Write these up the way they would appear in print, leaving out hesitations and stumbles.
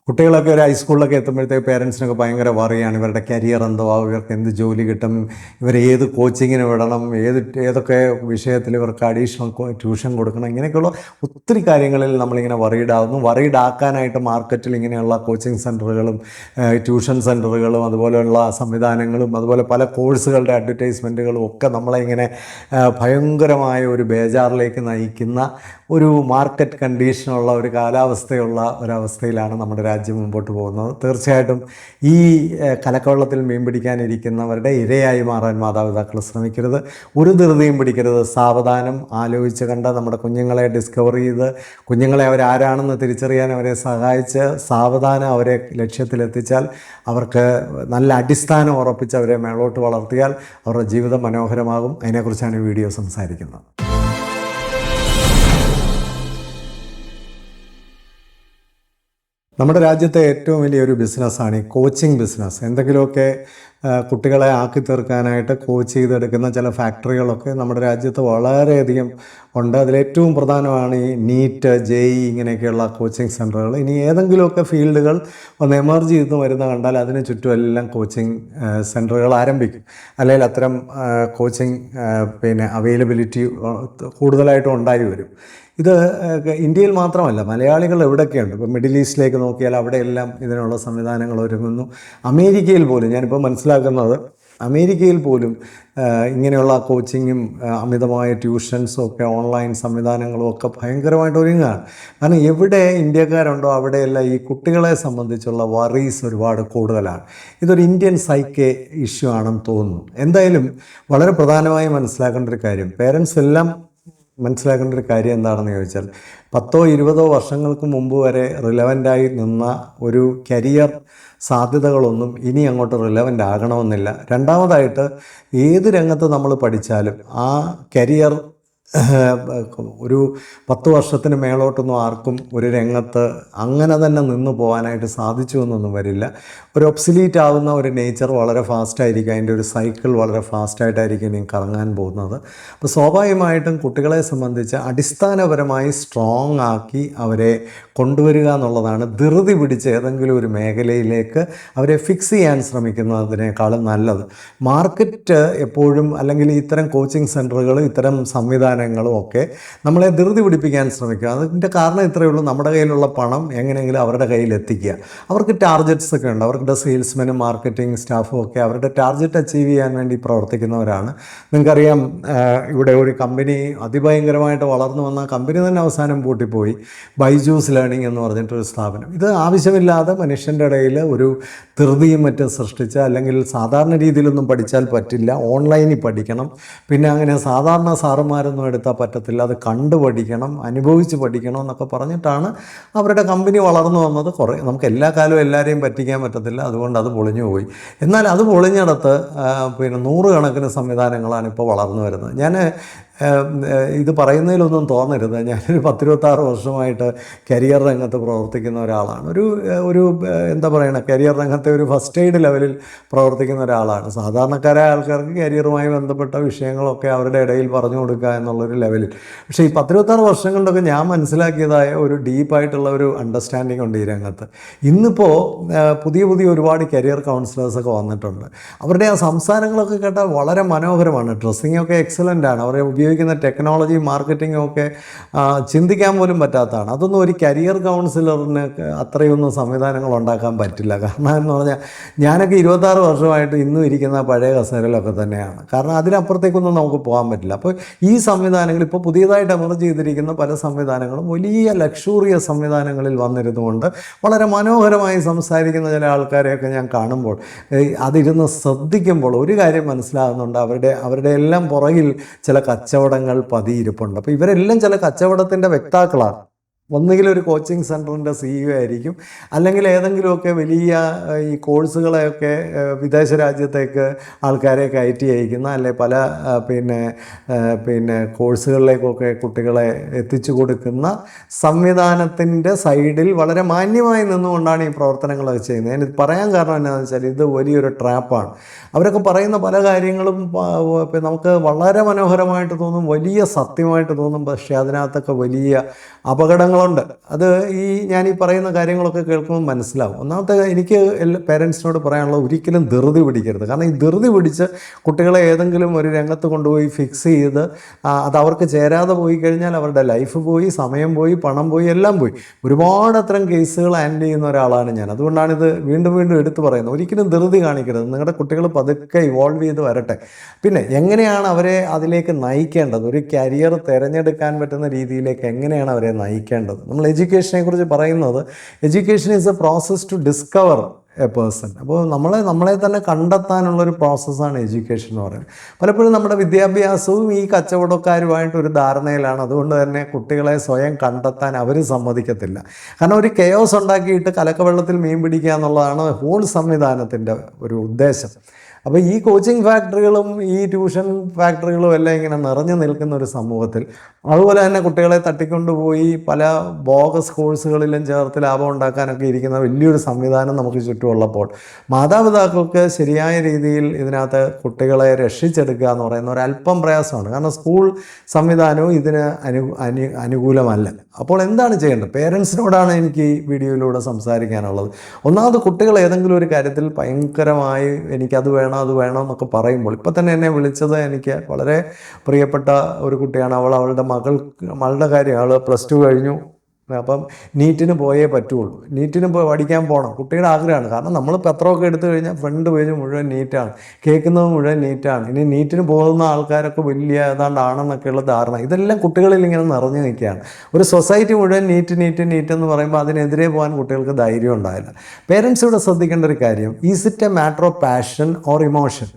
കുട്ടികളൊക്കെ ഒരു ഹൈസ്കൂളിലൊക്കെ എത്തുമ്പോഴത്തേക്ക് പേരൻസിനൊക്കെ ഭയങ്കര വറിയാണ്. ഇവരുടെ കരിയർ എന്തോ, ഇവർക്ക് എന്ത് ജോലി കിട്ടും, ഇവർ ഏത് കോച്ചിങ്ങിന് വിടണം, ഏതൊക്കെ വിഷയത്തിൽ ഇവർക്ക് അഡീഷണൽ ട്യൂഷൻ കൊടുക്കണം, ഇങ്ങനെയൊക്കെയുള്ള ഒത്തിരി കാര്യങ്ങളിൽ നമ്മളിങ്ങനെ വറീഡാവുന്നു. വറീഡാക്കാനായിട്ട് മാർക്കറ്റിൽ ഇങ്ങനെയുള്ള കോച്ചിങ് സെൻറ്ററുകളും ട്യൂഷൻ സെൻറ്ററുകളും അതുപോലെയുള്ള സംവിധാനങ്ങളും അതുപോലെ പല കോഴ്സുകളുടെ അഡ്വർടൈസ്മെൻറ്റുകളും ഒക്കെ നമ്മളെ ഇങ്ങനെ ഭയങ്കരമായ ഒരു ബേജാറിലേക്ക് നയിക്കുന്ന ഒരു മാർക്കറ്റ് കണ്ടീഷനുള്ള ഒരു കാലാവസ്ഥയുള്ള ഒരവസ്ഥയിലാണ് നമ്മുടെ രാജ്യം മുമ്പോട്ട് പോകുന്നത്. തീർച്ചയായിട്ടും ഈ കലക്കവെള്ളത്തിൽ മീൻ പിടിക്കാനിരിക്കുന്നവരുടെ ഇരയായി മാറാൻ മാതാപിതാക്കൾ ശ്രമിക്കരുത്. ഒരു ധൃതിയും പിടിക്കരുത്. സാവധാനം ആലോചിച്ച് കണ്ട് നമ്മുടെ കുഞ്ഞുങ്ങളെ ഡിസ്കവർ ചെയ്ത് കുഞ്ഞുങ്ങളെ അവരാരാണെന്ന് തിരിച്ചറിയാൻ അവരെ സഹായിച്ച് സാവധാനം അവരെ ലക്ഷ്യത്തിലെത്തിച്ചാൽ അവർക്ക് നല്ല അടിസ്ഥാനം ഉറപ്പിച്ച് അവരെ മേളോട്ട് വളർത്തിയാൽ അവരുടെ ജീവിതം മനോഹരമാകും. അതിനെക്കുറിച്ചാണ് ഈ വീഡിയോ സംസാരിക്കുന്നത്. നമ്മുടെ രാജ്യത്തെ ഏറ്റവും വലിയൊരു ബിസിനസ്സാണ് ഈ കോച്ചിങ് ബിസിനസ്. എന്തെങ്കിലുമൊക്കെ കുട്ടികളെ ആക്കി തീർക്കാനായിട്ട് കോച്ച് ചെയ്തെടുക്കുന്ന ചില ഫാക്ടറികളൊക്കെ നമ്മുടെ രാജ്യത്ത് വളരെയധികം ഉണ്ട്. അതിലേറ്റവും പ്രധാനമാണ് ഈ നീറ്റ്, JEE ഇങ്ങനെയൊക്കെയുള്ള കോച്ചിങ് സെൻറ്ററുകൾ. ഇനി ഏതെങ്കിലുമൊക്കെ ഫീൽഡുകൾ ഒന്ന് എമർജ് ചെയ്ത് വരുന്ന കണ്ടാൽ അതിന് ചുറ്റുമെല്ലാം കോച്ചിങ് സെൻറ്ററുകൾ ആരംഭിക്കും. അല്ലെങ്കിൽ അത്തരം കോച്ചിങ് അവൈലബിലിറ്റി കൂടുതലായിട്ടും ഉണ്ടായി വരും. ഇത് ഇന്ത്യയിൽ മാത്രമല്ല, മലയാളികൾ എവിടെയൊക്കെയുണ്ട്. ഇപ്പോൾ മിഡിൽ ഈസ്റ്റിലേക്ക് നോക്കിയാൽ അവിടെയെല്ലാം ഇതിനുള്ള സംവിധാനങ്ങൾ ഒരുങ്ങുന്നു. അമേരിക്കയിൽ പോലും, ഞാനിപ്പോൾ മനസ്സിലാക്കുന്നത് അമേരിക്കയിൽ പോലും ഇങ്ങനെയുള്ള കോച്ചിങ്ങും അമിതമായ ട്യൂഷൻസും ഒക്കെ ഓൺലൈൻ സംവിധാനങ്ങളും ഒക്കെ ഭയങ്കരമായിട്ട് ഒരുങ്ങുകയാണ്. കാരണം എവിടെ ഇന്ത്യക്കാരുണ്ടോ അവിടെയെല്ലാം ഈ കുട്ടികളെ സംബന്ധിച്ചുള്ള വറീസ് ഒരുപാട് കൂടുതലാണ്. ഇതൊരു ഇന്ത്യൻ സൈക്കേ ഇഷ്യൂ ആണെന്ന് തോന്നുന്നു. എന്തായാലും വളരെ പ്രധാനമായി മനസ്സിലാക്കേണ്ട ഒരു കാര്യം, പേരൻസ് എല്ലാം മനസ്സിലാക്കേണ്ട ഒരു കാര്യം എന്താണെന്ന് ചോദിച്ചാൽ 10-20 വർഷങ്ങൾക്ക് മുമ്പ് വരെ റിലവൻ്റായി നിന്ന ഒരു കരിയർ സാധ്യതകളൊന്നും ഇനി അങ്ങോട്ട് റിലവൻ്റ് ആകണമെന്നില്ല. രണ്ടാമതായിട്ട് ഏത് രംഗത്ത് നമ്മൾ പഠിച്ചാലും ആ കരിയർ ഒരു 10 വർഷത്തിന് മേളോട്ടൊന്നും ആർക്കും ഒരു രംഗത്ത് അങ്ങനെ തന്നെ നിന്ന് പോകാനായിട്ട് സാധിച്ചു എന്നൊന്നും വരില്ല. ഒരു ഒബ്സലീറ്റ് ആവുന്ന ഒരു നേച്ചർ വളരെ ഫാസ്റ്റായിരിക്കും. അതിൻ്റെ ഒരു സൈക്കിൾ വളരെ ഫാസ്റ്റായിട്ടായിരിക്കും ഇനി കറങ്ങാൻ പോകുന്നത്. അപ്പോൾ സ്വാഭാവികമായിട്ടും കുട്ടികളെ സംബന്ധിച്ച് അടിസ്ഥാനപരമായി സ്ട്രോങ് ആക്കി അവരെ കൊണ്ടുവരിക എന്നുള്ളതാണ് ധൃതി പിടിച്ച് ഏതെങ്കിലും ഒരു മേഖലയിലേക്ക് അവരെ ഫിക്സ് ചെയ്യാൻ ശ്രമിക്കുന്നതിനേക്കാളും നല്ലത്. മാർക്കറ്റ് എപ്പോഴും, അല്ലെങ്കിൽ ഇത്തരം കോച്ചിങ് സെൻറ്ററുകൾ, ഇത്തരം സംവിധാനങ്ങളും ഒക്കെ നമ്മളെ ധൃതി പിടിപ്പിക്കാൻ ശ്രമിക്കുക. അതിൻ്റെ കാരണം ഇത്രയേ ഉള്ളൂ, നമ്മുടെ കയ്യിലുള്ള പണം എങ്ങനെയെങ്കിലും അവരുടെ കയ്യിൽ എത്തിക്കുക. അവർക്ക് ടാർഗറ്റ്സ് ഒക്കെ ഉണ്ട്. അവരുടെ സെയിൽസ്മെനും മാർക്കറ്റിംഗ് സ്റ്റാഫും ഒക്കെ അവരുടെ ടാർഗറ്റ് അച്ചീവ് ചെയ്യാൻ വേണ്ടി പ്രവർത്തിക്കുന്നവരാണ്. നിങ്ങൾക്കറിയാം, ഇവിടെ ഒരു കമ്പനി അതിഭയങ്കരമായിട്ട് വളർന്നു വന്ന കമ്പനി തന്നെ അവസാനം പൂട്ടിപ്പോയി. ബൈജൂസ് ലേണിംഗ് എന്ന് പറഞ്ഞിട്ടൊരു സ്ഥാപനം. ഇത് ആവശ്യമില്ലാതെ മനുഷ്യൻ്റെ ഇടയിൽ ഒരു ധൃതിയും മറ്റും സൃഷ്ടിച്ച്, അല്ലെങ്കിൽ സാധാരണ രീതിയിലൊന്നും പഠിച്ചാൽ പറ്റില്ല, ഓൺലൈനിൽ പഠിക്കണം, പിന്നെ അങ്ങനെ സാധാരണ സാറുമാരൊന്നും എടുത്താൽ പറ്റത്തില്ല, അത് കണ്ടു പഠിക്കണം, അനുഭവിച്ച് പഠിക്കണം എന്നൊക്കെ പറഞ്ഞിട്ടാണ് അവരുടെ കമ്പനി വളർന്നു വന്നത്. നമുക്ക് എല്ലാ കാലവും എല്ലാവരെയും പറ്റിക്കാൻ പറ്റത്തില്ല, അതുകൊണ്ട് അത് പൊളിഞ്ഞു പോയി. എന്നാൽ അത് പൊളിഞ്ഞിടത്ത് 100 കണക്കിന് സംവിധാനങ്ങളാണ് ഇപ്പോൾ വളർന്നു വരുന്നത്. ഞാൻ ഇത് പറയുന്നതിലൊന്നും തോന്നരുത്, ഞാനൊരു 10-26 വർഷമായിട്ട് കരിയർ രംഗത്ത് പ്രവർത്തിക്കുന്ന ഒരാളാണ്. ഒരു എന്താ പറയുക, കരിയർ രംഗത്തെ ഒരു ഫസ്റ്റ് എയ്ഡ് ലെവലിൽ പ്രവർത്തിക്കുന്ന ഒരാളാണ്. സാധാരണക്കാരായ ആൾക്കാർക്ക് കരിയറുമായി ബന്ധപ്പെട്ട വിഷയങ്ങളൊക്കെ അവരുടെ ഇടയിൽ പറഞ്ഞു കൊടുക്കുക എന്നുള്ളൊരു ലെവലിൽ. പക്ഷേ ഈ 10-26 വർഷങ്ങളിലൊക്കെ ഞാൻ മനസ്സിലാക്കിയതായ ഒരു ഡീപ്പായിട്ടുള്ള ഒരു അണ്ടർസ്റ്റാൻഡിംഗ് ഉണ്ട് ഈ രംഗത്ത്. ഇന്നിപ്പോൾ പുതിയ ഒരുപാട് കരിയർ കൗൺസിലേഴ്സൊക്കെ വന്നിട്ടുണ്ട്. അവരുടെ ആ സംസാരങ്ങളൊക്കെ കേട്ടാൽ വളരെ മനോഹരമാണ്. ഡ്രസ്സിങ്ങൊക്കെ എക്സലൻ്റാണ്. അവരെ ഉപയോഗിക്കുന്ന ടെക്നോളജി, മാർക്കറ്റിങ്ങും ഒക്കെ ചിന്തിക്കാൻ പോലും പറ്റാത്തതാണ്. അതൊന്നും ഒരു കരിയർ കൗൺസിലറിന് അത്രയൊന്നും സംവിധാനങ്ങൾ ഉണ്ടാക്കാൻ പറ്റില്ല. കാരണം എന്ന് പറഞ്ഞാൽ ഞാനൊക്കെ 26 വർഷമായിട്ട് ഇന്നും ഇരിക്കുന്ന പഴയ കസേരയിലൊക്കെ തന്നെയാണ്. കാരണം അതിനപ്പുറത്തേക്കൊന്നും നമുക്ക് പോകാൻ പറ്റില്ല. അപ്പോൾ ഈ സംവിധാനങ്ങൾ, ഇപ്പോൾ പുതിയതായിട്ട് എമർജ് ചെയ്തിരിക്കുന്ന പല സംവിധാനങ്ങളും വലിയ ലക്ഷൂറിയസ് സംവിധാനങ്ങളിൽ വന്നിരുന്നുകൊണ്ട് വളരെ മനോഹരമായി സംസാരിക്കുന്ന ചില ആൾക്കാരെയൊക്കെ ഞാൻ കാണുമ്പോൾ, അതിരുന്ന് ശ്രദ്ധിക്കുമ്പോൾ ഒരു കാര്യം മനസ്സിലാകുന്നുണ്ട്, അവരുടെ എല്ലാം പുറകിൽ ചില കച്ചവടങ്ങൾ പതിയിരിപ്പുണ്ട്. അപ്പോൾ ഇവരെല്ലാം ചില കച്ചവടത്തിൻ്റെ വക്താക്കളാണ്. ഒന്നുകിൽ ഒരു കോച്ചിങ് സെൻറ്ററിൻ്റെ CEO ആയിരിക്കും, അല്ലെങ്കിൽ ഏതെങ്കിലുമൊക്കെ വലിയ ഈ കോഴ്സുകളെയൊക്കെ വിദേശ രാജ്യത്തേക്ക് ആൾക്കാരെ കയറ്റി അയക്കുന്ന, അല്ലെ പല കോഴ്സുകളിലേക്കൊക്കെ കുട്ടികളെ എത്തിച്ചു കൊടുക്കുന്ന സംവിധാനത്തിൻ്റെ സൈഡിൽ വളരെ മാന്യമായി നിന്നുകൊണ്ടാണ് ഈ പ്രവർത്തനങ്ങളൊക്കെ ചെയ്യുന്നത്. ഞാനിത് പറയാൻ കാരണം എന്താണെന്ന് വെച്ചാൽ ഇത് വലിയൊരു ട്രാപ്പാണ്. അവരൊക്കെ പറയുന്ന പല കാര്യങ്ങളും നമുക്ക് വളരെ മനോഹരമായിട്ട് തോന്നും, വലിയ സത്യമായിട്ട് തോന്നും. പക്ഷേ അതിനകത്തൊക്കെ വലിയ അപകടങ്ങൾ കാര്യങ്ങളുണ്ട്. അത് ഞാൻ ഈ പറയുന്ന കാര്യങ്ങളൊക്കെ കേൾക്കുമ്പോൾ മനസ്സിലാവും. ഒന്നാമത്തെ എനിക്ക് പേരൻസിനോട് പറയാനുള്ളത്, ഒരിക്കലും ധൃതി പിടിക്കരുത്. കാരണം ഈ ധൃതി പിടിച്ച് കുട്ടികളെ ഏതെങ്കിലും ഒരു രംഗത്ത് കൊണ്ടുപോയി ഫിക്സ് ചെയ്ത് അത് അവർക്ക് ചേരാതെ പോയി കഴിഞ്ഞാൽ അവരുടെ ലൈഫ് പോയി, സമയം പോയി, പണം പോയി, എല്ലാം പോയി. ഒരുപാട് അത്തരം കേസുകൾ ഹാൻഡിൽ ചെയ്യുന്ന ഒരാളാണ് ഞാൻ. അതുകൊണ്ടാണിത് വീണ്ടും വീണ്ടും എടുത്തു പറയുന്നത്. ഒരിക്കലും ധൃതി കാണിക്കരുത്. നിങ്ങളുടെ കുട്ടികൾ പതുക്കെ ഇവോൾവ് ചെയ്ത് വരട്ടെ. പിന്നെ എങ്ങനെയാണ് അവരെ അതിലേക്ക് നയിക്കേണ്ടത്, ഒരു കരിയർ തിരഞ്ഞെടുക്കാൻ പറ്റുന്ന രീതിയിലേക്ക് എങ്ങനെയാണ് അവരെ നയിക്കേണ്ടത്? നമ്മൾ എഡ്യൂക്കേഷനെ കുറിച്ച് പറയുന്നത്, education is a process to discover a person. അപ്പോൾ നമ്മളെ തന്നെ കണ്ടെത്താനുള്ളൊരു പ്രോസസ്സാണ് എഡ്യൂക്കേഷൻ എന്ന് പറയുന്നത്. പലപ്പോഴും നമ്മുടെ വിദ്യാഭ്യാസവും ഈ കച്ചവടക്കാരുമായിട്ടൊരു ധാരണയിലാണ്. അതുകൊണ്ട് തന്നെ കുട്ടികളെ സ്വയം കണ്ടെത്താൻ അവർ സമ്മതിക്കത്തില്ല. കാരണം ഒരു കെയോസ് ഉണ്ടാക്കിയിട്ട് കലക്കവെള്ളത്തിൽ മീൻ പിടിക്കുക എന്നുള്ളതാണ് ഹോൾ സംവിധാനത്തിൻ്റെ ഒരു ഉദ്ദേശം. അപ്പോൾ ഈ കോച്ചിങ് ഫാക്ടറികളും ഈ ട്യൂഷൻ ഫാക്ടറികളും എല്ലാം ഇങ്ങനെ നിറഞ്ഞു നിൽക്കുന്ന ഒരു സമൂഹത്തിൽ, അതുപോലെ തന്നെ കുട്ടികളെ തട്ടിക്കൊണ്ടുപോയി പല ബോഗസ് കോഴ്സുകളിലും ചേർത്ത് ലാഭം ഉണ്ടാക്കാനൊക്കെ ഇരിക്കുന്ന വലിയൊരു സംവിധാനം നമുക്ക് ചുറ്റുമുള്ളപ്പോൾ, മാതാപിതാക്കൾക്ക് ശരിയായ രീതിയിൽ ഇതിനകത്ത് കുട്ടികളെ രക്ഷിച്ചെടുക്കുക എന്ന് പറയുന്ന ഒരല്പം പ്രയാസമാണ്. കാരണം സ്കൂൾ സംവിധാനവും ഇതിന് അനുകൂലമല്ല. അപ്പോൾ എന്താണ് ചെയ്യേണ്ടത്? പേരൻസിനോടാണ് എനിക്ക് ഈ വീഡിയോയിലൂടെ സംസാരിക്കാനുള്ളത്. ഒന്നാമത്, കുട്ടികൾ ഏതെങ്കിലും ഒരു കാര്യത്തിൽ ഭയങ്കരമായി എനിക്കത് വേണം അത് വേണം എന്നൊക്കെ പറയുമ്പോൾ, ഇപ്പം തന്നെ എന്നെ വിളിച്ചത് എനിക്ക് വളരെ പ്രിയപ്പെട്ട ഒരു കുട്ടിയാണ്. അവളുടെ മകളുടെ കാര്യം, അവൾ +2 കഴിഞ്ഞു. അപ്പം നീറ്റിന് പോയേ പറ്റുള്ളൂ. നീറ്റിന് പഠിക്കാൻ പോകണം, കുട്ടിയുടെ ആഗ്രഹമാണ്. കാരണം നമ്മൾ പത്രമൊക്കെ എടുത്തു കഴിഞ്ഞാൽ ഫ്രണ്ട് പേജ് മുഴുവൻ നീറ്റാണ്, കേൾക്കുന്നത് മുഴുവൻ നീറ്റാണ്. ഇനി നീറ്റിന് പോകുന്ന ആൾക്കാരൊക്കെ വലിയ ഏതാണ്ടാണെന്നൊക്കെയുള്ള ധാരണ ഇതെല്ലാം കുട്ടികളിൽ ഇങ്ങനെ നിറഞ്ഞു നിൽക്കുകയാണ്. ഒരു സൊസൈറ്റി മുഴുവൻ നീറ്റ് എന്ന് പറയുമ്പോൾ അതിനെതിരെ പോകാൻ കുട്ടികൾക്ക് ധൈര്യം ഉണ്ടായില്ല. പേരൻസ് ഇവിടെ ശ്രദ്ധിക്കേണ്ട ഒരു കാര്യം, is it A matter of passion or emotion?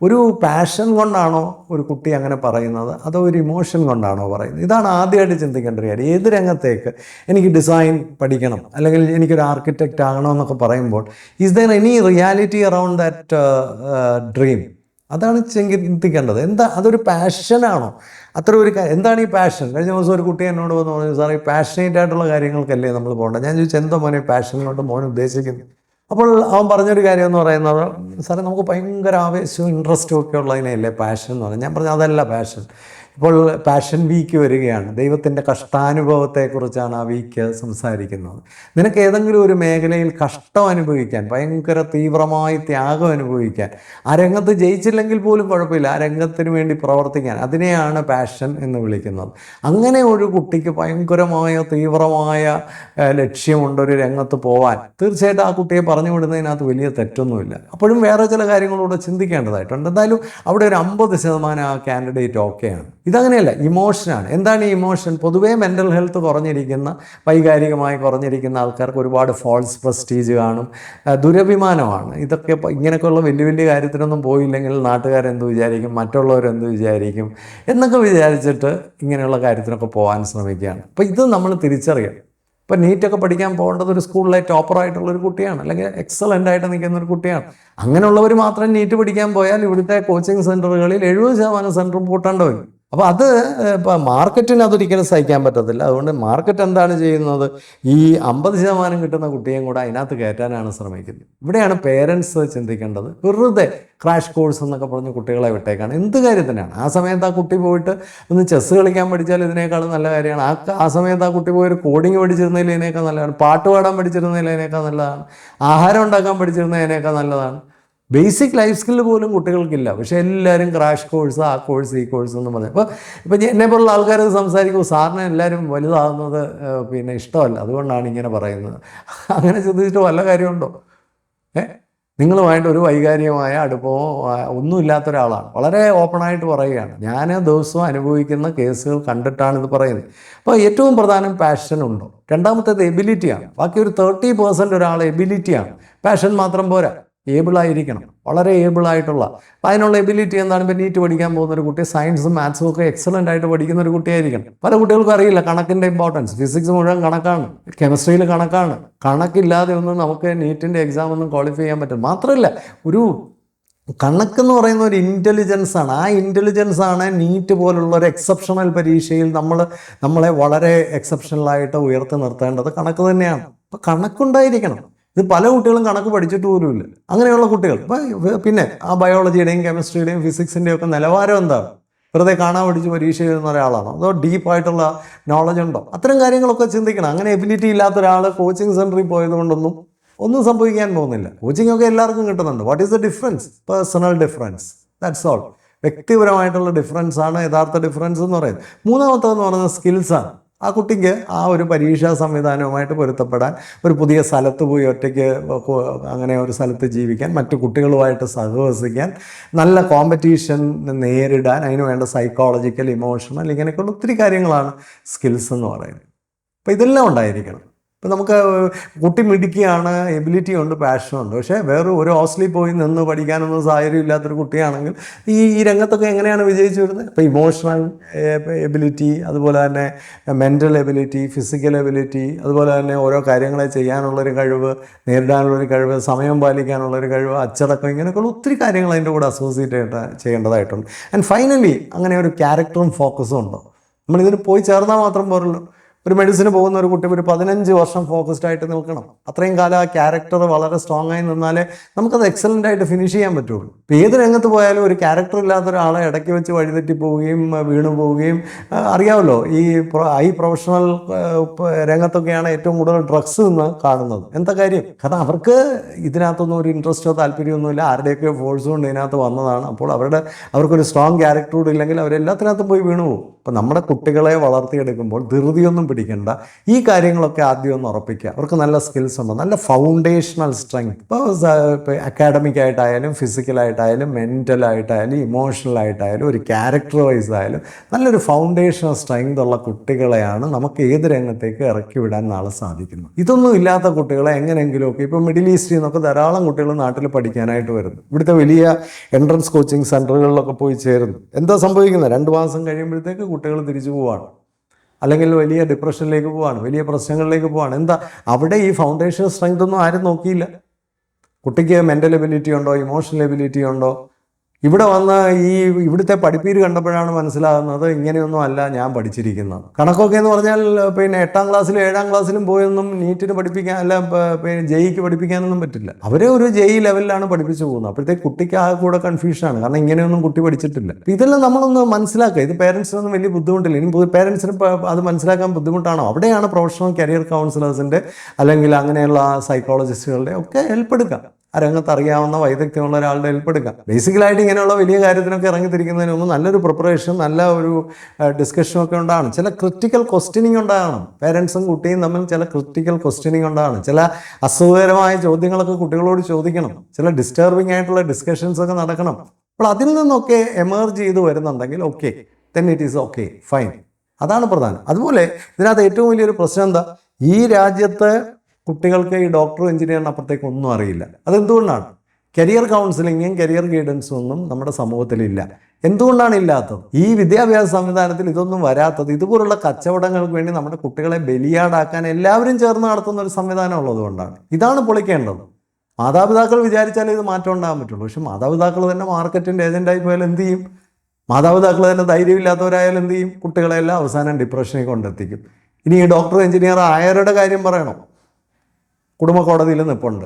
ഒരു പാഷൻ കൊണ്ടാണോ ഒരു കുട്ടി അങ്ങനെ പറയുന്നത്, അതോ ഒരു ഇമോഷൻ കൊണ്ടാണോ പറയുന്നത്? ഇതാണ് ആദ്യമായിട്ട് ചിന്തിക്കേണ്ട ഒരു കാര്യം. ഏത് രംഗത്തേക്ക് എനിക്ക് ഡിസൈൻ പഠിക്കണം, അല്ലെങ്കിൽ എനിക്കൊരു ആർക്കിടെക്റ്റ് ആകണമെന്നൊക്കെ പറയുമ്പോൾ, is there any reality around that dream? അതാണ് ചിന്തിക്കേണ്ടത്. അതൊരു പാഷനാണോ? അത്ര ഒരു എന്താണ് ഈ പാഷൻ? കഴിഞ്ഞ ദിവസം ഒരു കുട്ടി എന്നോട് വന്ന് പറഞ്ഞു, സാർ ഈ പാഷനേറ്റ് ആയിട്ടുള്ള കാര്യങ്ങൾക്കല്ലേ നമ്മൾ പോകേണ്ടത്? ഞാൻ ചോദിച്ചു, എന്താ മോനെ പാഷൻ കൊണ്ട് മോൻ ഉദ്ദേശിക്കുന്നത്? അപ്പോൾ അവൻ പറഞ്ഞൊരു കാര്യം എന്ന് പറയുന്നത്, സാറേ നമുക്ക് ഭയങ്കര ആവേശവും ഇൻട്രസ്റ്റും ഒക്കെ ഉള്ളതിനെയല്ലേ പാഷൻ എന്ന് പറയുന്നത്. ഞാൻ പറഞ്ഞു, അതല്ല പാഷൻ. ഇപ്പോൾ പാഷൻ വീക്ക് വരികയാണ്. ദൈവത്തിൻ്റെ കഷ്ടാനുഭവത്തെക്കുറിച്ചാണ് ആ വീക്ക് സംസാരിക്കുന്നത്. നിനക്ക് ഏതെങ്കിലും ഒരു മേഖലയിൽ കഷ്ടം അനുഭവിക്കാൻ, ഭയങ്കര തീവ്രമായി ത്യാഗം അനുഭവിക്കാൻ, ആ രംഗത്ത് ജയിച്ചില്ലെങ്കിൽ പോലും കുഴപ്പമില്ല, ആ രംഗത്തിന് വേണ്ടി പ്രവർത്തിക്കാൻ, അതിനെയാണ് പാഷൻ എന്ന് വിളിക്കുന്നത്. അങ്ങനെ ഒരു കുട്ടിക്ക് ഭയങ്കരമായ തീവ്രമായ ലക്ഷ്യമുണ്ട് ഒരു രംഗത്ത് പോകാൻ, തീർച്ചയായിട്ടും ആ കുട്ടിയെ പറഞ്ഞു വിടുന്നതിനകത്ത് വലിയ തെറ്റൊന്നുമില്ല. അപ്പോഴും വേറെ ചില കാര്യങ്ങളൂടെ ചിന്തിക്കേണ്ടതായിട്ടുണ്ട്. എന്തായാലും അവിടെ ഒരു 50% ആ കാൻഡിഡേറ്റ് ഓക്കെയാണ്. ഇതങ്ങനെയല്ല, ഇമോഷനാണ്. എന്താണ് ഈ ഇമോഷൻ? പൊതുവേ മെൻ്റൽ ഹെൽത്ത് കുറഞ്ഞിരിക്കുന്ന, വൈകാരികമായി കുറഞ്ഞിരിക്കുന്ന ആൾക്കാർക്ക് ഒരുപാട് ഫോൾസ് പ്രസ്റ്റീജ് കാണും, ദുരഭിമാനമാണ്. ഇതൊക്കെ ഇങ്ങനെയൊക്കെയുള്ള വലിയ വലിയ കാര്യത്തിനൊന്നും പോയില്ലെങ്കിൽ നാട്ടുകാരെന്ത് വിചാരിക്കും, മറ്റുള്ളവരെന്ത് വിചാരിക്കും എന്നൊക്കെ വിചാരിച്ചിട്ട് ഇങ്ങനെയുള്ള കാര്യത്തിനൊക്കെ പോകാൻ ശ്രമിക്കുകയാണ്. അപ്പോൾ ഇത് നമ്മൾ തിരിച്ചറിയണം. ഇപ്പോൾ നീറ്റൊക്കെ പഠിക്കാൻ പോകേണ്ടത് ഒരു സ്കൂളിലെ ടോപ്പറായിട്ടുള്ളൊരു കുട്ടിയാണ്, അല്ലെങ്കിൽ എക്സലൻ്റ് ആയിട്ട് നിൽക്കുന്ന ഒരു കുട്ടിയാണ്. അങ്ങനെയുള്ളവർ മാത്രം നീറ്റ് പഠിക്കാൻ പോയാൽ ഇവിടുത്തെ കോച്ചിങ് സെൻറ്ററുകളിൽ 70% സെൻറ്ററും പൂട്ടേണ്ടി വരും. അപ്പോൾ അത് ഇപ്പോൾ മാർക്കറ്റിന് അതൊരിക്കലും സഹിക്കാൻ പറ്റത്തില്ല. അതുകൊണ്ട് മാർക്കറ്റ് എന്താണ് ചെയ്യുന്നത്? ഈ 50% കിട്ടുന്ന കുട്ടിയും കൂടെ അതിനകത്ത് കയറ്റാനാണ് ശ്രമിക്കുന്നത്. ഇവിടെയാണ് പേരൻസ് ചിന്തിക്കേണ്ടത്. വെറുതെ ക്രാഷ് കോഴ്സ് എന്നൊക്കെ പറഞ്ഞ് കുട്ടികളെ വിട്ടേക്കാണ്. എന്ത് കാര്യത്തിനാണ്? ആ സമയത്ത് ആ കുട്ടി പോയിട്ട് ഒന്ന് ചെസ്സ് കളിക്കാൻ പഠിച്ചാൽ ഇതിനേക്കാളും നല്ല കാര്യമാണ്. ആ സമയത്ത് ആ കുട്ടി പോയൊരു കോഡിങ് പഠിച്ചിരുന്നതിൽ ഇതിനേക്കാൾ നല്ലതാണ്, പാട്ട് പാടാൻ പഠിച്ചിരുന്നതിൽ അതിനേക്കാൾ നല്ലതാണ്, ആഹാരം ഉണ്ടാക്കാൻ പഠിച്ചിരുന്നതിനേക്കാൾ നല്ലതാണ്. ബേസിക് ലൈഫ് സ്കില്ല് പോലും കുട്ടികൾക്കില്ല. പക്ഷേ എല്ലാവരും ക്രാഷ് കോഴ്സ്, ആ കോഴ്സ്, ഈ കോഴ്സ് എന്ന് പറഞ്ഞു. ഇപ്പോൾ എന്നെ പോലുള്ള ആൾക്കാർ സംസാരിക്കുമ്പോൾ, സാറിന് എല്ലാവരും വലുതാകുന്നത് ഇഷ്ടമല്ല, അതുകൊണ്ടാണ് ഇങ്ങനെ പറയുന്നത്. അങ്ങനെ ചിന്തിച്ചിട്ട് വല്ല കാര്യമുണ്ടോ? നിങ്ങളുമായിട്ട് ഒരു വൈകാരികമായ അടുപ്പമോ ഒന്നുമില്ലാത്ത ഒരാളാണ്. വളരെ ഓപ്പണായിട്ട് പറയുകയാണ്. ഞാൻ ദിവസവും അനുഭവിക്കുന്ന കേസുകൾ കണ്ടിട്ടാണ് ഇത് പറയുന്നത്. അപ്പോൾ ഏറ്റവും പ്രധാനം പാഷൻ ഉണ്ടോ. രണ്ടാമത്തേത് എബിലിറ്റിയാണ്. ബാക്കി ഒരു 30% ഒരാൾ എബിലിറ്റിയാണ്. പാഷൻ മാത്രം പോരാ, ഏബിളായിരിക്കണം, വളരെ ഏബിളായിട്ടുള്ള. അപ്പോൾ അതിനുള്ള എബിലിറ്റി എന്താണ്? ഇപ്പോൾ നീറ്റ് പഠിക്കാൻ പോകുന്ന ഒരു കുട്ടി സയൻസും മാത്സും ഒക്കെ എക്സലൻ്റ് ആയിട്ട് പഠിക്കുന്ന ഒരു കുട്ടിയായിരിക്കണം. പല കുട്ടികൾക്കും അറിയില്ല കണക്കിൻ്റെ ഇമ്പോർട്ടൻസ്. ഫിസിക്സ് മുഴുവൻ കണക്കാണ്, കെമിസ്ട്രിയിൽ കണക്കാണ്. കണക്കില്ലാതെ ഒന്നും നമുക്ക് നീറ്റിൻ്റെ എക്സാം ഒന്നും ക്വാളിഫൈ ചെയ്യാൻ പറ്റും. മാത്രമല്ല, ഒരു കണക്കെന്ന് പറയുന്ന ഒരു ഇൻ്റലിജൻസാണ്. ആ ഇൻ്റലിജൻസാണ് നീറ്റ് പോലുള്ള ഒരു എക്സെപ്ഷണൽ പരീക്ഷയിൽ നമ്മളെ വളരെ എക്സെപ്ഷണലായിട്ട് ഉയർത്തി നിർത്തേണ്ടത് കണക്ക് തന്നെയാണ്. അപ്പോൾ കണക്കുണ്ടായിരിക്കണം. ഇത് പല കുട്ടികളും കണക്ക് പഠിച്ചിട്ട് പോലുമില്ല. അങ്ങനെയുള്ള കുട്ടികൾ പിന്നെ ആ ബയോളജിയുടെയും കെമിസ്ട്രിയുടെയും ഫിസിക്സിൻ്റെയും ഒക്കെ നിലവാരം എന്താണ്? വെറുതെ കാണാൻ പഠിച്ച് പരീക്ഷ എഴുതുന്ന ഒരാളാണോ, അതോ ഡീപ്പായിട്ടുള്ള നോളജ് ഉണ്ടോ? അത്തരം കാര്യങ്ങളൊക്കെ ചിന്തിക്കണം. അങ്ങനെ എബിലിറ്റി ഇല്ലാത്ത ഒരാൾ കോച്ചിങ് സെൻറ്ററിൽ പോയത് കൊണ്ടൊന്നും ഒന്നും സംഭവിക്കാൻ പോകുന്നില്ല. കോച്ചിങ് ഒക്കെ എല്ലാവർക്കും കിട്ടുന്നുണ്ട്. What is the difference? Personal difference, that's all. വ്യക്തിപരമായിട്ടുള്ള ഡിഫറൻസ് ആണ് യഥാർത്ഥ ഡിഫറൻസ് എന്ന് പറയുന്നത്. മൂന്നാമത്തേന്ന് പറയുന്നത് സ്കിൽസാണ്. ആ കുട്ടിക്ക് ആ ഒരു പരീക്ഷാ സംവിധാനവുമായിട്ട് പൊരുത്തപ്പെടാൻ, ഒരു പുതിയ സ്ഥലത്ത് പോയി ഒറ്റയ്ക്ക് അങ്ങനെ ഒരു സ്ഥലത്ത് ജീവിക്കാൻ, മറ്റു കുട്ടികളുമായിട്ട് സഹവസിക്കാൻ, നല്ല കോമ്പറ്റീഷൻ നേരിടാൻ, അതിന് വേണ്ട സൈക്കോളജിക്കൽ, ഇമോഷണൽ, ഇങ്ങനെയൊക്കെയുള്ള ഒത്തിരി കാര്യങ്ങളാണ് സ്കിൽസ് എന്ന് പറയുന്നത്. അപ്പോൾ ഇതെല്ലാം ഉണ്ടായിരിക്കണം. ഇപ്പം നമുക്ക് കുട്ടി മിടുക്കിയാണ്, എബിലിറ്റി ഉണ്ട്, പാഷനുണ്ട്, പക്ഷേ വേറെ ഒരു ഹോസ്റ്റലിൽ പോയി നിന്ന് പഠിക്കാനൊന്നും സാഹചര്യം ഇല്ലാത്തൊരു കുട്ടിയാണെങ്കിൽ ഈ രംഗത്തൊക്കെ എങ്ങനെയാണ് വിജയിച്ചു വരുന്നത്? ഇപ്പോൾ ഇമോഷണൽ എബിലിറ്റി, അതുപോലെ തന്നെ മെൻ്റൽ എബിലിറ്റി, ഫിസിക്കൽ എബിലിറ്റി, അതുപോലെ തന്നെ ഓരോ കാര്യങ്ങളെ ചെയ്യാനുള്ളൊരു കഴിവ്, നേരിടാനുള്ളൊരു കഴിവ്, സമയം പാലിക്കാനുള്ളൊരു കഴിവ്, അച്ചടക്കം, ഇങ്ങനെയൊക്കെയുള്ള ഒത്തിരി കാര്യങ്ങൾ അതിൻ്റെ കൂടെ അസോസിയേറ്റ് ചെയ്യേണ്ടതായിട്ടുണ്ട്. ആൻഡ് ഫൈനലി അങ്ങനെ ഒരു ക്യാരക്ടറും ഫോക്കസും ഉണ്ടോ? നമ്മളിതിന് പോയി ചേർന്നാൽ മാത്രം പോരല്ലോ. ഒരു മെഡിസിന് പോകുന്ന ഒരു കുട്ടി ഒരു 15 വർഷം ഫോക്കസ്ഡ് ആയിട്ട് നിൽക്കണം. അത്രയും കാലം ആ ക്യാരക്ടർ വളരെ സ്ട്രോങ് ആയി നിന്നാലേ നമുക്കത് എക്സലൻ്റ് ആയിട്ട് ഫിനിഷ് ചെയ്യാൻ പറ്റുള്ളൂ. ഇപ്പോൾ ഏത് രംഗത്ത് പോയാലും ഒരു ക്യാരക്ടർ ഇല്ലാത്ത ഒരാളെ ഇടയ്ക്ക് വെച്ച് വഴിതെറ്റി പോവുകയും വീണു പോവുകയും, അറിയാമല്ലോ, ഈ പ്രൊഫഷണൽ രംഗത്തൊക്കെയാണ് ഏറ്റവും കൂടുതൽ ഡ്രഗ്സ് നിന്ന് കാണുന്നത്. എന്താ കാര്യം? കാരണം അവർക്ക് ഇതിനകത്തൊന്നും ഒരു ഇൻട്രസ്റ്റോ താല്പര്യമൊന്നുമില്ല, ആരുടെയൊക്കെ ഫോഴ്സ് കൊണ്ട് ഇതിനകത്ത് വന്നതാണ്. അപ്പോൾ അവർക്കൊരു സ്ട്രോങ് ക്യാരക്ടർ കൂടി ഇല്ലെങ്കിൽ അവരെല്ലാത്തിനകത്തും പോയി വീണു പോകും. അപ്പോൾ നമ്മുടെ കുട്ടികളെ വളർത്തിയെടുക്കുമ്പോൾ ധൃതിയൊന്നും പിടിക്കേണ്ട, ഈ കാര്യങ്ങളൊക്കെ ആദ്യം ഒന്ന് ഉറപ്പിക്കുക. അവർക്ക് നല്ല സ്കിൽസ് ഉണ്ടോ, നല്ല ഫൗണ്ടേഷണൽ സ്ട്രെങ്ത്, ഇപ്പോൾ അക്കാഡമിക് ആയിട്ടായാലും, ഫിസിക്കലായിട്ടായാലും, മെൻ്റലായിട്ടായാലും, ഇമോഷണലായിട്ടായാലും, ഒരു ക്യാരക്ടർ വൈസ് ആയാലും നല്ലൊരു ഫൗണ്ടേഷണൽ സ്ട്രെങ്ത് ഉള്ള കുട്ടികളെയാണ് നമുക്ക് ഏത് രംഗത്തേക്ക് ഇറക്കി വിടാൻ നാളെ സാധിക്കുന്നത്. ഇതൊന്നും ഇല്ലാത്ത കുട്ടികളെ എങ്ങനെയെങ്കിലുമൊക്കെ, ഇപ്പോൾ മിഡിൽ ഈസ്റ്റിൽ നിന്നൊക്കെ ധാരാളം കുട്ടികൾ നാട്ടിൽ പഠിക്കാനായിട്ട് വരുന്നു. ഇവിടുത്തെ വലിയ എൻട്രൻസ് കോച്ചിങ് സെൻറ്ററുകളിലൊക്കെ പോയി ചേരുന്നു. എന്താ സംഭവിക്കുന്നത്? 2 മാസം കഴിയുമ്പോഴത്തേക്ക് കുട്ടികൾ തിരിച്ചു പോവാണ്, അല്ലെങ്കിൽ വലിയ ഡിപ്രഷനിലേക്ക് പോവാണ്, വലിയ പ്രശ്നങ്ങളിലേക്ക് പോവാണ്. എന്താ? അവിടെ ഈ ഫൗണ്ടേഷൻ സ്ട്രെങ്ത് ഒന്നും ആരും നോക്കിയില്ല. കുട്ടിക്ക് മെൻ്റൽ എബിലിറ്റി ഉണ്ടോ, ഇമോഷണൽ എബിലിറ്റി ഉണ്ടോ? ഇവിടെ വന്ന് ഇവിടുത്തെ പഠിപ്പീര് കണ്ടപ്പോഴാണ് മനസ്സിലാകുന്നത് ഇങ്ങനെയൊന്നും അല്ല ഞാൻ പഠിച്ചിരിക്കുന്നത്. കണക്കൊക്കെ എന്ന് പറഞ്ഞാൽ പിന്നെ 8ാം ക്ലാസ്സിലും 7ാം ക്ലാസ്സിലും പോയൊന്നും നീറ്റിന് പഠിപ്പിക്കാൻ, അല്ല പിന്നെ ജെയ്ക്ക് പഠിപ്പിക്കാനൊന്നും പറ്റില്ല. അവരെ ഒരു ജെയ് ലെവലിലാണ് പഠിപ്പിച്ചു പോകുന്നത്. അപ്പോഴത്തേക്ക് കുട്ടിക്ക് ആ കൂടെ കൺഫ്യൂഷനാണ്, കാരണം ഇങ്ങനെയൊന്നും കുട്ടി പഠിച്ചിട്ടില്ല. ഇതെല്ലാം നമ്മളൊന്ന് മനസ്സിലാക്കുക. ഇത് പേരൻസിനൊന്നും വലിയ ബുദ്ധിമുട്ടില്ല. ഇനി പേരൻസിന് അത് മനസ്സിലാക്കാൻ ബുദ്ധിമുട്ടാണോ? അവിടെയാണ് പ്രൊഫഷണൽ കരിയർ കൗൺസിലേഴ്സിൻ്റെ അല്ലെങ്കിൽ അങ്ങനെയുള്ള സൈക്കോളജിസ്റ്റുകളുടെ ഒക്കെ ഹെൽപ്പ് എടുക്കാം. ആ രംഗത്ത് അറിയാവുന്ന വൈദഗ്ധ്യമുള്ള ഒരാളുടെ ഹെൽപ്പ് എടുക്കാം. ബേസിക്കലായിട്ട് ഇങ്ങനെയുള്ള വലിയ കാര്യത്തിനൊക്കെ ഇറങ്ങിത്തിരിക്കുന്നതിന് മുമ്പ് നല്ലൊരു പ്രിപ്പറേഷൻ, നല്ല ഒരു ഡിസ്കഷനും ഒക്കെ ഉണ്ടാകണം. ചില ക്രിട്ടിക്കൽ ക്വസ്റ്റ്യനിങ് ഉണ്ടാകണം. പേരൻസും കുട്ടിയും തമ്മിൽ ചില ക്രിട്ടിക്കൽ ക്വസ്റ്റ്യനിങ് ഉണ്ടാകണം. ചില അസുഖകരമായ ചോദ്യങ്ങളൊക്കെ കുട്ടികളോട് ചോദിക്കണം. ചില ഡിസ്റ്റർബിംഗ് ആയിട്ടുള്ള ഡിസ്കഷൻസ് ഒക്കെ നടക്കണം. അപ്പോൾ അതിൽ നിന്നൊക്കെ എമേർജ് ചെയ്ത് വരുന്നുണ്ടെങ്കിൽ okay, then it is okay, fine. അതാണ് പ്രധാനം. അതുപോലെ ഇതിനകത്ത് ഏറ്റവും വലിയൊരു പ്രശ്നം എന്താ? ഈ രാജ്യത്ത് കുട്ടികൾക്ക് ഈ ഡോക്ടറും എഞ്ചിനീയറിനും അപ്പുറത്തേക്ക് ഒന്നും അറിയില്ല. അതെന്തുകൊണ്ടാണ്? കരിയർ കൗൺസിലിങ്ങും കരിയർ ഗൈഡൻസും ഒന്നും നമ്മുടെ സമൂഹത്തിലില്ല. എന്തുകൊണ്ടാണ് ഇല്ലാത്തത്? ഈ വിദ്യാഭ്യാസ സംവിധാനത്തിൽ ഇതൊന്നും വരാത്തത് ഇതുപോലുള്ള കച്ചവടങ്ങൾക്ക് വേണ്ടി നമ്മുടെ കുട്ടികളെ ബലിയാടാക്കാൻ എല്ലാവരും ചേർന്ന് നടത്തുന്ന ഒരു സംവിധാനം ഉള്ളതുകൊണ്ടാണ്. ഇതാണ് പൊളിക്കേണ്ടത്. മാതാപിതാക്കൾ വിചാരിച്ചാലേ ഇത് മാറ്റം ഉണ്ടാകാൻ പറ്റുള്ളൂ. പക്ഷെ മാതാപിതാക്കൾ തന്നെ മാർക്കറ്റിൻ്റെ ഏജൻ്റായി പോയാൽ എന്ത് ചെയ്യും? മാതാപിതാക്കൾ തന്നെ ധൈര്യമില്ലാത്തവരായാലും എന്ത് ചെയ്യും? കുട്ടികളെല്ലാം അവസാനം ഡിപ്രഷനിൽ കൊണ്ടെത്തിക്കും. ഇനി ഈ ഡോക്ടർ, എഞ്ചിനീയർ ആയവരുടെ കാര്യം പറയണോ? കുടുംബ കോടതിയിൽ നിൽപ്പുണ്ട്.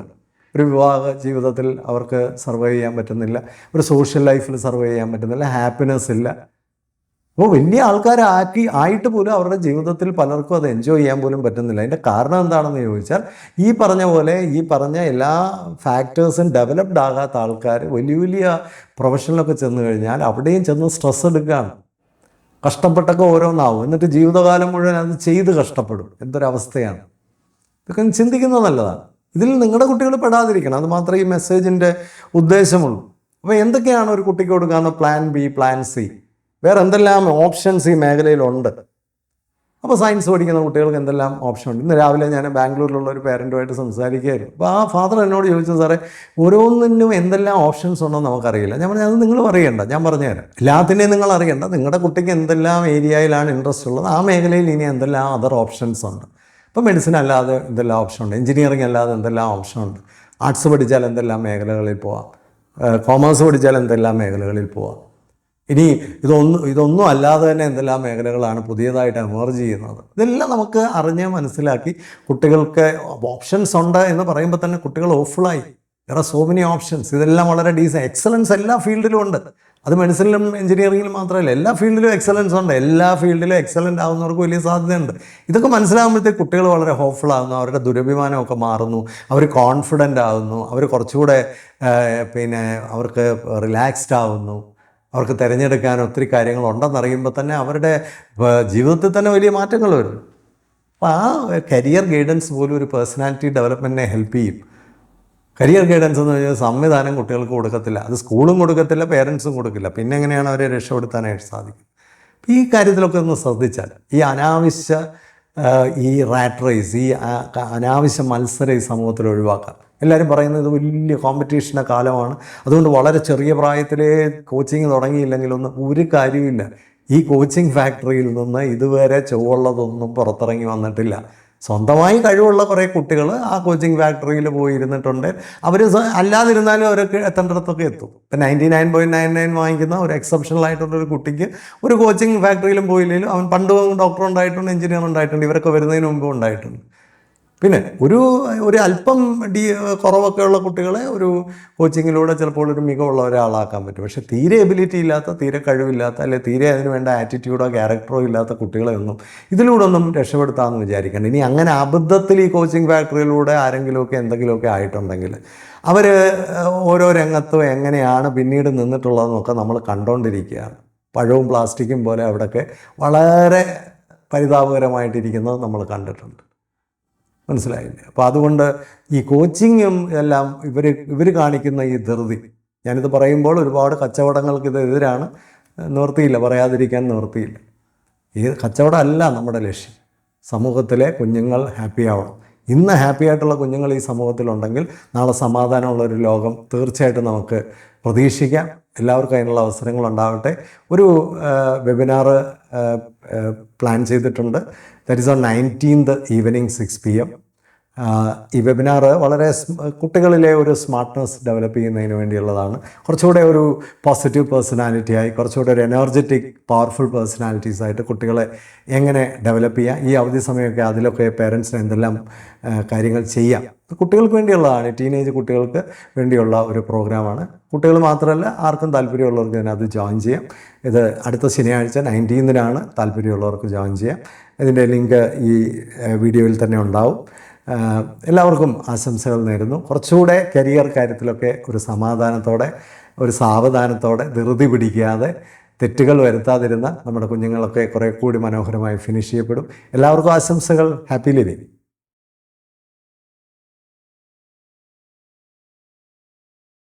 ഒരു വിവാഹ ജീവിതത്തിൽ അവർക്ക് സർവൈവ് ചെയ്യാൻ പറ്റുന്നില്ല, ഒരു സോഷ്യൽ ലൈഫിൽ സർവൈവ് ചെയ്യാൻ പറ്റുന്നില്ല, ഹാപ്പിനെസ് ഇല്ല. അപ്പോൾ വലിയ ആയിട്ട് പോലും അവരുടെ ജീവിതത്തിൽ പലർക്കും അത് എൻജോയ് ചെയ്യാൻ പോലും പറ്റുന്നില്ല. അതിൻ്റെ കാരണം എന്താണെന്ന് ചോദിച്ചാൽ, ഈ പറഞ്ഞ എല്ലാ ഫാക്ടേഴ്സും ഡെവലപ്ഡ് ആകാത്ത ആൾക്കാർ വലിയ വലിയ പ്രൊഫഷനിലൊക്കെ ചെന്ന് കഴിഞ്ഞാൽ അവിടെയും ചെന്ന് സ്ട്രെസ് എടുക്കുകയാണ്. കഷ്ടപ്പെട്ടൊക്കെ ഓരോന്നാവും, എന്നിട്ട് ജീവിതകാലം മുഴുവൻ അത് ചെയ്ത് കഷ്ടപ്പെടും. എന്തൊരവസ്ഥയാണ്! ഇതൊക്കെ ചിന്തിക്കുന്നത് നല്ലതാണ്. ഇതിൽ നിങ്ങളുടെ കുട്ടികൾ പെടാതിരിക്കണം. അത് മാത്രമേ ഈ മെസ്സേജിൻ്റെ ഉദ്ദേശമുള്ളൂ. അപ്പോൾ എന്തൊക്കെയാണ് ഒരു കുട്ടിക്ക് കൊടുക്കാവുന്ന പ്ലാൻ ബി, പ്ലാൻ സി, വേറെ എന്തെല്ലാം ഓപ്ഷൻസ് ഈ മേഖലയിലുണ്ട്? അപ്പോൾ സയൻസ് പഠിക്കുന്ന കുട്ടികൾക്ക് എന്തെല്ലാം ഓപ്ഷൻ ഉണ്ട്? ഇന്ന് രാവിലെ ഞാൻ ബാംഗ്ലൂരിലുള്ള ഒരു പേരൻറ്റുമായിട്ട് സംസാരിക്കുകയായിരുന്നു. അപ്പോൾ ആ ഫാദർ എന്നോട് ചോദിച്ചു, സാറേ ഓരോന്നിനും എന്തെല്ലാം ഓപ്ഷൻസ് ഉണ്ടോ നമുക്കറിയില്ല. ഞാൻ പറഞ്ഞു, അത് നിങ്ങൾ അറിയണ്ട, ഞാൻ പറഞ്ഞുതരാം. എല്ലാത്തിനെയും നിങ്ങൾ അറിയണ്ട. നിങ്ങളുടെ കുട്ടിക്ക് എന്തെല്ലാം ഏരിയയിലാണ് ഇൻട്രസ്റ്റ് ഉള്ളത്, ആ മേഖലയിൽ ഇനി എന്തെല്ലാം അതർ ഓപ്ഷൻസ് ഉണ്ട്. ഇപ്പോൾ മെഡിസിൻ അല്ലാതെ എന്തെല്ലാം ഓപ്ഷൻ ഉണ്ട്, എഞ്ചിനീയറിംഗ് അല്ലാതെ എന്തെല്ലാം ഓപ്ഷൻ ഉണ്ട്, ആർട്സ് പഠിച്ചാൽ എന്തെല്ലാം മേഖലകളിൽ പോവാം, കോമേഴ്സ് പഠിച്ചാൽ എന്തെല്ലാം മേഖലകളിൽ പോവാം. ഇനി ഇതൊന്നും അല്ലാതെ തന്നെ എന്തെല്ലാം മേഖലകളാണ് പുതിയതായിട്ട് എമർജ് ചെയ്യുന്നത്. ഇതെല്ലാം നമുക്ക് അറിഞ്ഞ് മനസ്സിലാക്കി കുട്ടികൾക്ക് ഓപ്ഷൻസ് ഉണ്ട് എന്ന് പറയുമ്പോൾ തന്നെ കുട്ടികൾ ഓഫ്ഫുള്ളായി. വേറെ സോ മെനി ഓപ്ഷൻസ്. ഇതെല്ലാം വളരെ എക്സലൻസ് എല്ലാ ഫീൽഡിലും ഉണ്ട്. അത് മെഡിസിനിലും എഞ്ചിനീയറിംഗിലും മാത്രമല്ല, എല്ലാ ഫീൽഡിലും എക്സലൻസ് ഉണ്ട്. എല്ലാ ഫീൽഡിലും എക്സലൻ്റ് ആവുന്നവർക്ക് വലിയ സാധ്യതയുണ്ട്. ഇതൊക്കെ മനസ്സിലാകുമ്പോഴത്തേക്ക് കുട്ടികൾ വളരെ ഹോപ്പ്ഫുൾ ആകുന്നു, അവരുടെ ദുരഭിമാനമൊക്കെ മാറുന്നു, അവർ കോൺഫിഡൻ്റ് ആകുന്നു, അവർ കുറച്ചുകൂടെ അവർക്ക് റിലാക്സ്ഡ് ആവുന്നു, അവർക്ക് തിരഞ്ഞെടുക്കാൻ ഒത്തിരി കാര്യങ്ങളുണ്ടെന്നറിയുമ്പോൾ തന്നെ അവരുടെ ജീവിതത്തിൽ തന്നെ വലിയ മാറ്റങ്ങൾ വരും. അപ്പോൾ ആ കരിയർ ഗൈഡൻസ് പോലും ഒരു പേഴ്സണാലിറ്റി ഡെവലപ്മെൻറ്റിനെ ഹെൽപ്പ് ചെയ്യും. കരിയർ ഗൈഡൻസ് എന്ന് പറഞ്ഞാൽ സംവിധാനം കുട്ടികൾക്ക് കൊടുക്കത്തില്ല, അത് സ്കൂളും കൊടുക്കത്തില്ല, പേരൻസും കൊടുക്കില്ല. പിന്നെ എങ്ങനെയാണ് അവരെ രക്ഷപ്പെടുത്താനായിട്ട് സാധിക്കും? ഈ കാര്യത്തിലൊക്കെ ഒന്ന് ശ്രദ്ധിച്ചാൽ ഈ അനാവശ്യ ഈ റാറ്റ് റേസ്, ഈ അനാവശ്യ മത്സരം ഈ സമൂഹത്തിൽ ഒഴിവാക്കാം. എല്ലാവരും പറയുന്നത് ഇത് വലിയ കോമ്പറ്റീഷൻ്റെ കാലമാണ്, അതുകൊണ്ട് വളരെ ചെറിയ പ്രായത്തിലേ കോച്ചിങ് തുടങ്ങിയില്ലെങ്കിലൊന്നും ഒരു കാര്യമില്ല. ഈ കോച്ചിങ് ഫാക്ടറിയിൽ നിന്ന് ഇതുവരെ ചുവള്ളതൊന്നും പുറത്തിറങ്ങി വന്നിട്ടില്ല. സ്വന്തമായി കഴിവുള്ള കുറേ കുട്ടികൾ ആ കോച്ചിങ് ഫാക്ടറിയിൽ പോയി ഇരുന്നിട്ടുണ്ട്. അവർ അല്ലാതിരുന്നാലും അവരൊക്കെ എത്തേണ്ടിടത്തൊക്കെ എത്തും. ഇപ്പം 99.99 വാങ്ങിക്കുന്ന ഒരു എക്സെപ്ഷണൽ ആയിട്ടുള്ളൊരു കുട്ടിക്ക് ഒരു കോച്ചിങ് ഫാക്ടറിയിലും പോയില്ലെങ്കിലും അവൻ പണ്ട് ഡോക്ടർ ഉണ്ടായിട്ടുണ്ട്, എഞ്ചിനീയർ ഉണ്ടായിട്ടുണ്ട്, ഇവരൊക്കെ വരുന്നതിന് മുമ്പ് ഉണ്ടായിട്ടുണ്ട്. പിന്നെ ഒരു അല്പം കുറവൊക്കെ ഉള്ള കുട്ടികളെ ഒരു കോച്ചിങ്ങിലൂടെ ചിലപ്പോൾ ഒരു മികവുള്ള ഒരാളാക്കാൻ പറ്റും. പക്ഷേ തീരെ എബിലിറ്റി ഇല്ലാത്ത, തീരെ കഴിവില്ലാത്ത, അല്ലെങ്കിൽ തീരെ അതിന് വേണ്ട ആറ്റിറ്റ്യൂഡോ ക്യാരക്ടറോ ഇല്ലാത്ത കുട്ടികളെ ഒന്നും ഇതിലൂടെ ഒന്നും രക്ഷപ്പെടുത്താമെന്ന് വിചാരിക്കേണ്ട. ഇനി അങ്ങനെ അബദ്ധത്തിൽ ഈ കോച്ചിങ് ഫാക്ടറിയിലൂടെ ആരെങ്കിലുമൊക്കെ എന്തെങ്കിലുമൊക്കെ ആയിട്ടുണ്ടെങ്കിൽ അവർ ഓരോ രംഗത്തും എങ്ങനെയാണ് പിന്നീട് നിന്നിട്ടുള്ളതെന്നൊക്കെ നമ്മൾ കണ്ടുകൊണ്ടിരിക്കുകയാണ്. പഴവും പ്ലാസ്റ്റിക്കും പോലെ അവിടെയൊക്കെ വളരെ പരിതാപകരമായിട്ടിരിക്കുന്നത് നമ്മൾ കണ്ടിട്ടുണ്ട്. മനസ്സിലായില്ലേ? അപ്പോൾ അതുകൊണ്ട് ഈ കോച്ചിങ്ങും എല്ലാം ഇവർ കാണിക്കുന്ന ഈ ധൃതി, ഞാനിത് പറയുമ്പോൾ ഒരുപാട് കച്ചവടങ്ങൾക്ക് ഇത് എതിരാണ്, നിവൃത്തിയില്ല, പറയാതിരിക്കാൻ നിവൃത്തിയില്ല. ഈ കച്ചവടമല്ല നമ്മുടെ ലക്ഷ്യം. സമൂഹത്തിലെ കുഞ്ഞുങ്ങൾ ഹാപ്പി ആവണം. ഇന്ന് ഹാപ്പി ആയിട്ടുള്ള കുഞ്ഞുങ്ങൾ ഈ സമൂഹത്തിലുണ്ടെങ്കിൽ നാളെ സമാധാനമുള്ളൊരു ലോകം തീർച്ചയായിട്ടും നമുക്ക് പ്രതീക്ഷിക്കാം. എല്ലാവർക്കും അതിനുള്ള അവസരങ്ങളുണ്ടാവട്ടെ. ഒരു വെബിനാർ പ്ലാൻ ചെയ്തിട്ടുണ്ട്. That is on 19th evening 6 PM. ഈ വെബിനാർ വളരെ കുട്ടികളിലെ ഒരു സ്മാർട്ട്നെസ് ഡെവലപ്പ് ചെയ്യുന്നതിന് വേണ്ടിയുള്ളതാണ്. കുറച്ചുകൂടെ ഒരു പോസിറ്റീവ് പേഴ്സണാലിറ്റിയായി, കുറച്ചുകൂടെ ഒരു എനർജറ്റിക് പവർഫുൾ പേഴ്സണാലിറ്റീസായിട്ട് കുട്ടികളെ എങ്ങനെ ഡെവലപ്പ് ചെയ്യാം, ഈ അവധി സമയമൊക്കെ അതിലൊക്കെ പേരൻസിന് എന്തെല്ലാം കാര്യങ്ങൾ ചെയ്യാം, കുട്ടികൾക്ക് വേണ്ടിയുള്ളതാണ്. ടീനേജ് കുട്ടികൾക്ക് വേണ്ടിയുള്ള ഒരു പ്രോഗ്രാമാണ്. കുട്ടികൾ മാത്രമല്ല, ആർക്കും താല്പര്യമുള്ളവർക്ക് ഇതിനകത്ത് ജോയിൻ ചെയ്യാം. ഇത് അടുത്ത ശനിയാഴ്ച 19th താല്പര്യമുള്ളവർക്ക് ജോയിൻ ചെയ്യാം. ഇതിൻ്റെ ലിങ്ക് ഈ വീഡിയോയിൽ തന്നെ ഉണ്ടാവും. എല്ലാവർക്കും ആശംസകൾ നേരുന്നു. കുറച്ചുകൂടെ കരിയർ കാര്യത്തിലൊക്കെ ഒരു സമാധാനത്തോടെ, ഒരു സാവധാനത്തോടെ, ധൃതി പിടിക്കാതെ, തെറ്റുകൾ വരുത്താതിരുന്ന നമ്മുടെ കുഞ്ഞുങ്ങളൊക്കെ കുറേ കൂടി മനോഹരമായി ഫിനിഷ് ചെയ്യപ്പെടും. എല്ലാവർക്കും ആശംസകൾ. Happy living.